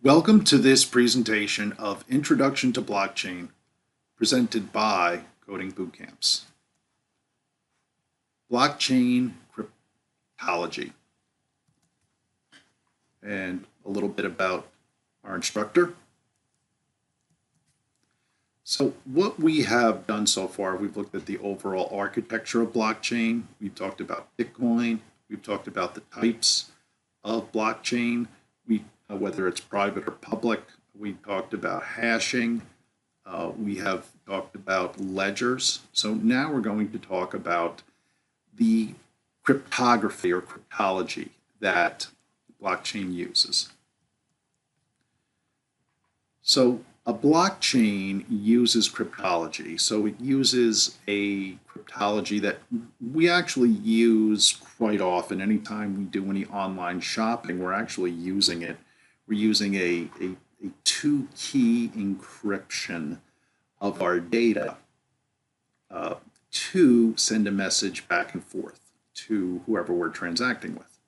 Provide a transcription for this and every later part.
Welcome to this presentation of Introduction to Blockchain, presented by Coding Bootcamps. Blockchain Cryptology, and a little bit about our instructor. So what we have done so far, we've looked at the overall architecture of blockchain. We've talked about Bitcoin. We've talked about the types of blockchain. Whether it's private or public. We talked about hashing. We have talked about ledgers. So now we're going to talk about the cryptography or cryptology that blockchain uses. So a blockchain uses cryptology. So it uses a cryptology that we actually use quite often. Anytime we do any online shopping, we're actually using it. We're using a two-key encryption of our data to send a message back and forth to whoever we're transacting with.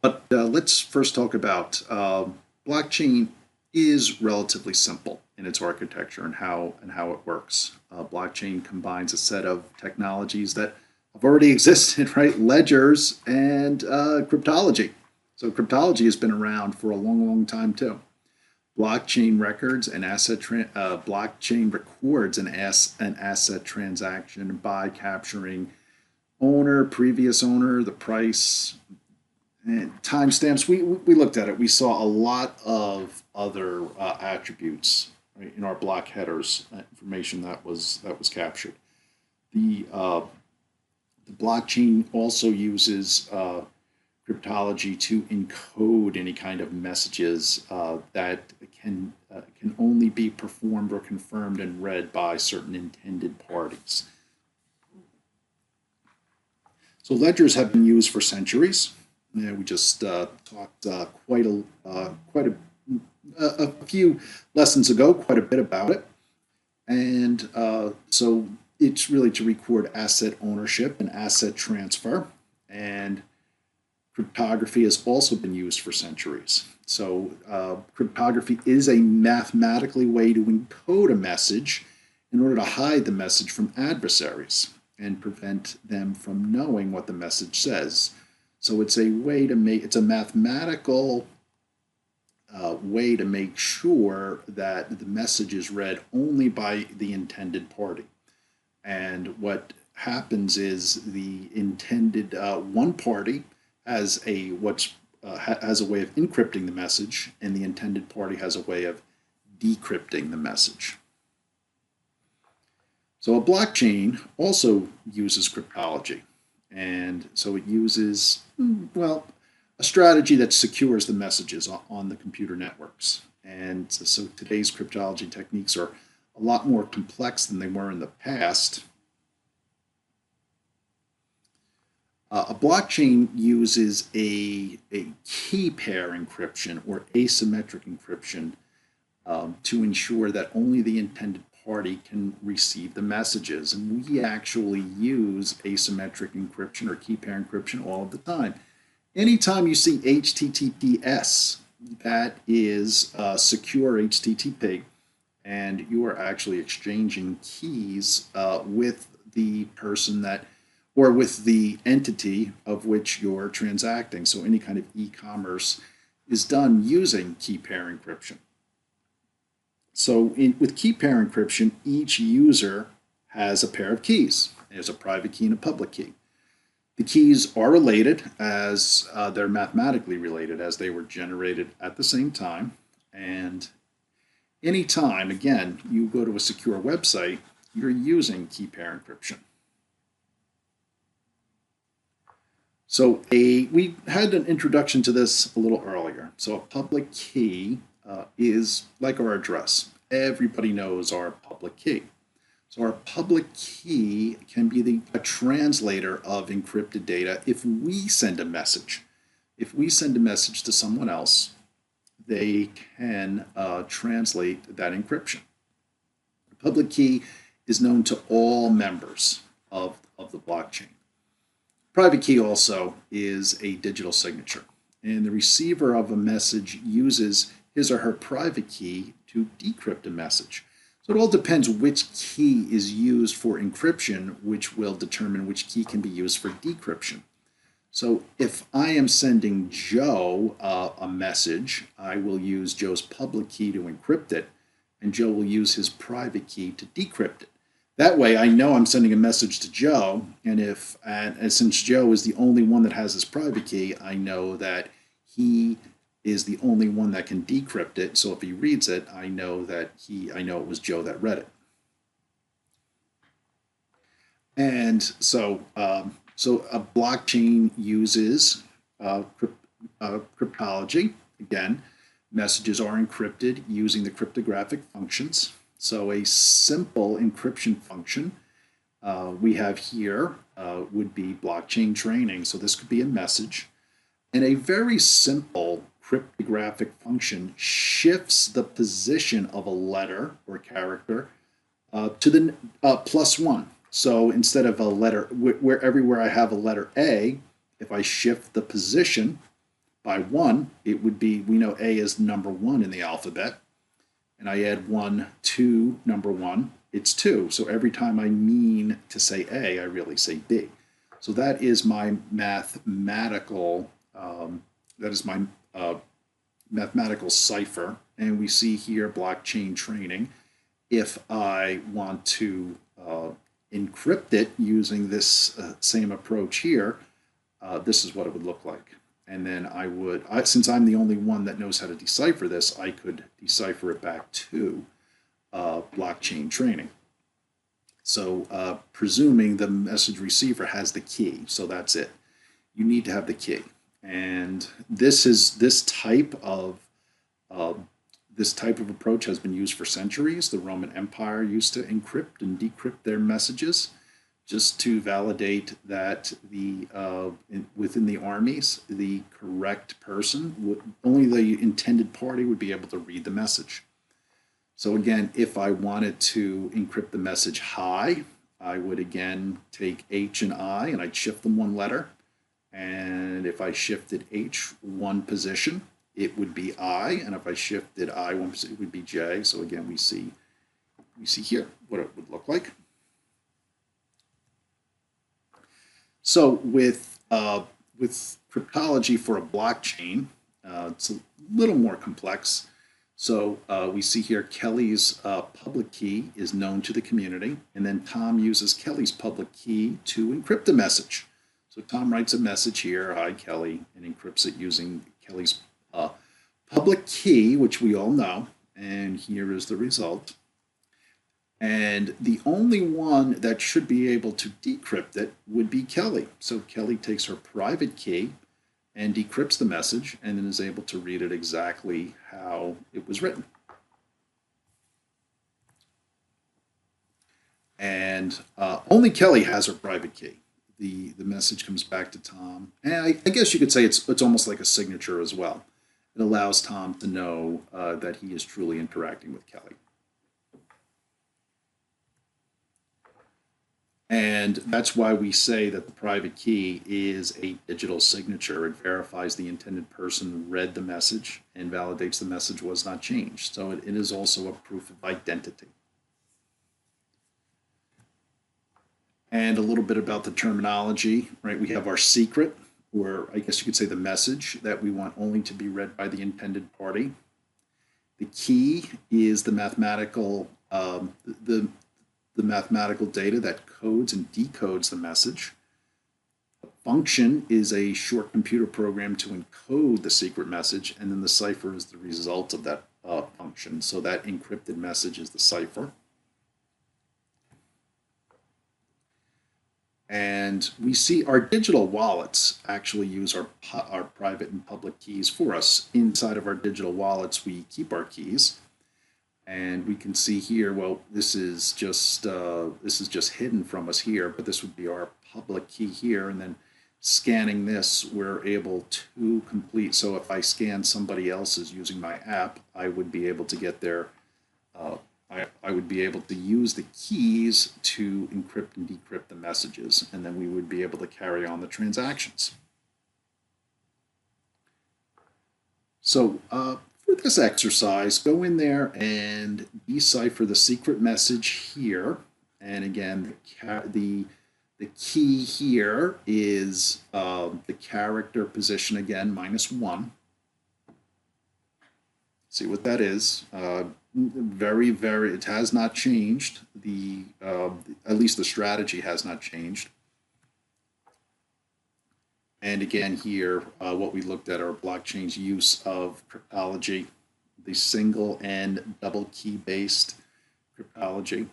But let's first talk about blockchain is relatively simple in its architecture and how it works. Blockchain combines a set of technologies that have already existed, right? Ledgers and cryptology. So cryptology has been around for a long time too. Blockchain records and blockchain records an asset transaction by capturing owner, previous owner, the price, and timestamps. We looked at it. We saw a lot of other attributes, right, in our block headers, information that was captured. The blockchain also uses cryptology to encode any kind of messages that can only be performed or confirmed and read by certain intended parties. So ledgers have been used for centuries. We just talked quite a few lessons ago, quite a bit about it. And so it's really to record asset ownership and asset transfer. And cryptography has also been used for centuries. So cryptography is a mathematically way to encode a message in order to hide the message from adversaries and prevent them from knowing what the message says. So it's a way to it's a mathematical way to make sure that the message is read only by the intended party. And what happens is the intended one party has a way of encrypting the message, and the intended party has a way of decrypting the message. So a blockchain also uses cryptology, and so it uses, well, a strategy that secures the messages on the computer networks. And so today's cryptology techniques are a lot more complex than they were in the past. A blockchain uses a key pair encryption or asymmetric encryption to ensure that only the intended party can receive the messages. And we actually use asymmetric encryption or key pair encryption all of the time. Anytime you see HTTPS, that is secure HTTP, and you are actually exchanging keys with the person that or with the entity of which you're transacting. So any kind of e-commerce is done using key pair encryption. So with key pair encryption, each user has a pair of keys. There's a private key and a public key. The keys are related as they're mathematically related, as they were generated at the same time. And anytime, again, you go to a secure website, you're using key pair encryption. So we had an introduction to this a little earlier. So a public key is like our address. Everybody knows our public key. So our public key can be a translator of encrypted data if we send a message. If we send a message to someone else, they can translate that encryption. The public key is known to all members of the blockchain. Private key also is a digital signature. and the receiver of a message uses his or her private key to decrypt a message. So it all depends which key is used for encryption, which will determine which key can be used for decryption. So if I am sending Joe a message, I will use Joe's public key to encrypt it, and Joe will use his private key to decrypt it. That way I know I'm sending a message to Joe, and since Joe is the only one that has his private key, I know that he is the only one that can decrypt it. So if he reads it, I know it was Joe that read it. And so a blockchain uses cryptology. Again, messages are encrypted using the cryptographic functions. So a simple encryption function we have here would be blockchain training. So this could be a message. And a very simple cryptographic function shifts the position of a letter or character to the +1. So instead of a letter, everywhere I have a letter A, if I shift the position by 1, it would be, we know A is number 1 in the alphabet. And I add 1 to number 1, it's 2. So every time I mean to say A, I really say B. So that is my mathematical mathematical cipher. And we see here blockchain training. If I want to encrypt it using this same approach here, this is what it would look like. And then since I'm the only one that knows how to decipher this, I could decipher it back to blockchain training. So presuming the message receiver has the key, so that's it. You need to have the key. And this type of approach has been used for centuries. The Roman Empire used to encrypt and decrypt their messages, just to validate that within the armies, the correct person only the intended party would be able to read the message. So again, if I wanted to encrypt the message hi, I would again take H and I, and I'd shift them 1 letter. And if I shifted H 1 position, it would be I, and if I shifted I 1 position, it would be J. So again, we see here what it would look like. So with cryptology for a blockchain, it's a little more complex. So we see here Kelly's public key is known to the community, and then Tom uses Kelly's public key to encrypt the message. So Tom writes a message here, hi Kelly, and encrypts it using Kelly's public key, which we all know, and here is the result. And the only one that should be able to decrypt it would be Kelly. So Kelly takes her private key and decrypts the message and then is able to read it exactly how it was written. And only Kelly has her private key. The message comes back to Tom. And I guess you could say it's almost like a signature as well. It allows Tom to know that he is truly interacting with Kelly. And that's why we say that the private key is a digital signature. It verifies the intended person read the message and validates the message was not changed. So it is also a proof of identity. And a little bit about the terminology, right? We have our secret, or I guess you could say the message that we want only to be read by the intended party. The key is the mathematical mathematical data that codes and decodes the message. A function is a short computer program to encode the secret message, and then the cipher is the result of that function. So that encrypted message is the cipher. And we see our digital wallets actually use our private and public keys for us. Inside of our digital wallets, we keep our keys. And we can see here, well, this is just hidden from us here, but this would be our public key here. And then scanning this, we're able to complete. So if I scan somebody else's using my app, I would be able to get their, I would be able to use the keys to encrypt and decrypt the messages, and then we would be able to carry on the transactions. So for this exercise, go in there and decipher the secret message here. And again, the key here is the character position again, -1. See what that is. Very, it has not changed. At least the strategy has not changed. And again here, what we looked at are blockchain's use of cryptology, the single and double key based cryptology,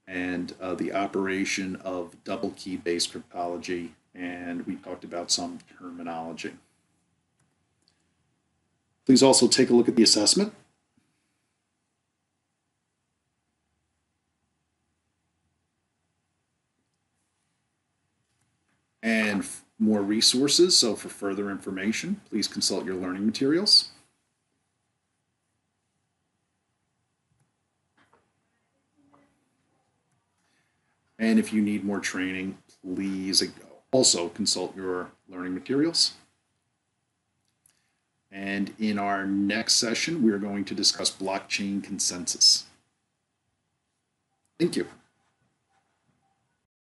and the operation of double key based cryptology. And we talked about some terminology. Please also take a look at the assessment. And more resources. So for further information, please consult your learning materials. And if you need more training, please also consult your learning materials. And in our next session, we're going to discuss blockchain consensus. Thank you.